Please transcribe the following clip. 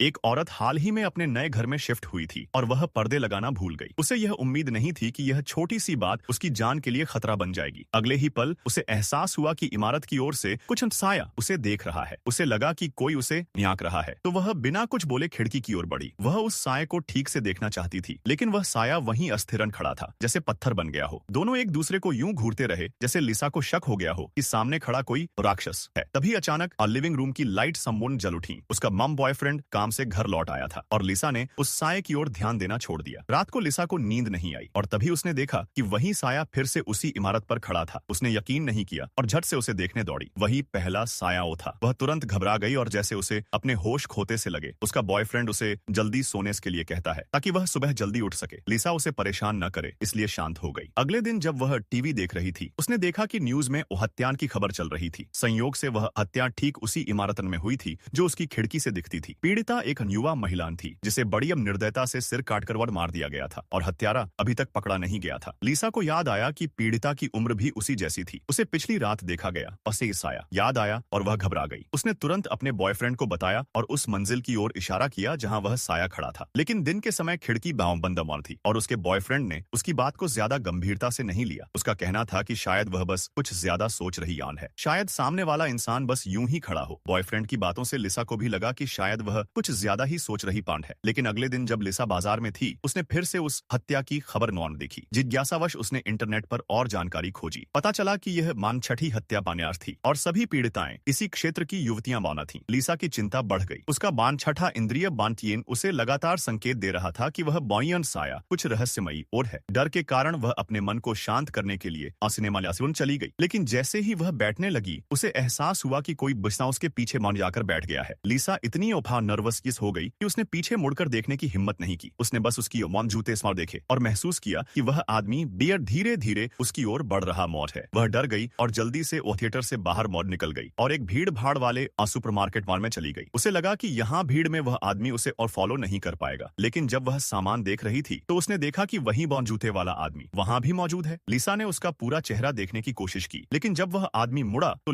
एक औरत हाल ही में अपने नए घर में शिफ्ट हुई थी और वह पर्दे लगाना भूल गई। उसे यह उम्मीद नहीं थी कि यह छोटी सी बात उसकी जान के लिए खतरा बन जाएगी। अगले ही पल उसे एहसास हुआ कि इमारत की ओर से कुछ साया उसे देख रहा है। उसे लगा कि कोई उसे न्याक रहा है, तो वह बिना कुछ बोले खिड़की की ओर बढ़ी। वह उस साये को ठीक से देखना चाहती थी, लेकिन वह साया वहीं अस्थिरन खड़ा था, जैसे पत्थर बन गया हो। दोनों एक दूसरे को यूं घूरते रहे जैसे लिसा को शक हो गया हो कि सामने खड़ा कोई राक्षस है। तभी अचानक लिविंग रूम की लाइट सम्पूर्ण जल उठी। उसका मम बॉयफ्रेंड काम से घर लौट आया था और लिसा ने उस साये की ओर ध्यान देना छोड़ दिया। रात को लिसा को नींद नहीं आई और तभी उसने देखा कि वही साया फिर से उसी इमारत पर खड़ा था। उसने यकीन नहीं किया और झट से उसे देखने दौड़ी। वही पहला साया वो था। वह तुरंत घबरा गई और जैसे उसे अपने होश खोते से लगे। उसका बॉयफ्रेंड उसे जल्दी सोने के लिए कहता है ताकि वह सुबह जल्दी उठ सके। लिसा उसे परेशान न करे, इसलिए शांत हो गई। अगले दिन जब वह टीवी देख रही थी, उसने देखा कि न्यूज में हत्यान की खबर चल रही थी। संयोग से वह हत्या ठीक उसी इमारत में हुई थी जो उसकी खिड़की से दिखती थी। पीड़िता एक युवा महिला थी जिसे बड़ी निर्दयता से सिर काटकर मार दिया गया था और हत्यारा अभी तक पकड़ा नहीं गया था। लिसा को याद आया कि पीड़िता की उम्र भी उसी जैसी थी। उसे पिछली रात देखा गया उसे साया याद आया और वह घबरा गई। उसने तुरंत अपने बॉयफ्रेंड को बताया और उस मंजिल की ओर इशारा किया जहां वह साया खड़ा था। लेकिन दिन के समय खिड़की बंद थी और उसके बॉयफ्रेंड ने उसकी बात को ज्यादा गंभीरता से नहीं लिया। उसका कहना था कि शायद वह बस कुछ ज्यादा सोच रही है, शायद सामने वाला इंसान बस यूं ही खड़ा हो। बॉयफ्रेंड की बातों से लिसा को भी लगा कि शायद वह कुछ ज्यादा ही सोच रही पांड है। लेकिन अगले दिन जब लिसा बाजार में थी, उसने फिर से उस हत्या की खबर नॉन देखी। जिज्ञासावश उसने इंटरनेट पर और जानकारी खोजी। पता चला कि यह छठी हत्या बान्यार थी और सभी पीड़िताएं इसी क्षेत्र की युवतियां बाना थीं। लिसा की चिंता बढ़ गई। उसका छठा इंद्रिय बांटियन उसे लगातार संकेत दे रहा था कि वह बॉयन साया कुछ रहस्यमयी और है। डर के कारण वह अपने मन को शांत करने के लिए सिनेमा चली गई। लेकिन जैसे ही वह बैठने लगी, उसे एहसास हुआ कि कोई बिस्ना उसके पीछे मान जाकर बैठ गया है। लिसा इतनी नर्वस हो गई कि उसने पीछे मुड़कर देखने की हिम्मत नहीं की। उसने बस उसकी जूते स्मार देखे और महसूस किया कि वह आदमी बियर धीरे धीरे उसकी ओर बढ़ रहा है। वह डर गई और जल्दी से वो थिएटर से बाहर निकल गई और एक भीड़ भाड़ वाले सुपरमार्केट मॉल में चली गई। उसे लगा कि यहाँ भीड़ में वह आदमी उसे और फॉलो नहीं कर पाएगा। लेकिन जब वह सामान देख रही थी तो उसने देखा कि वही जूते वाला आदमी वहाँ भी मौजूद है। लिसा ने उसका पूरा चेहरा देखने की कोशिश की, लेकिन जब वह आदमी मुड़ा तो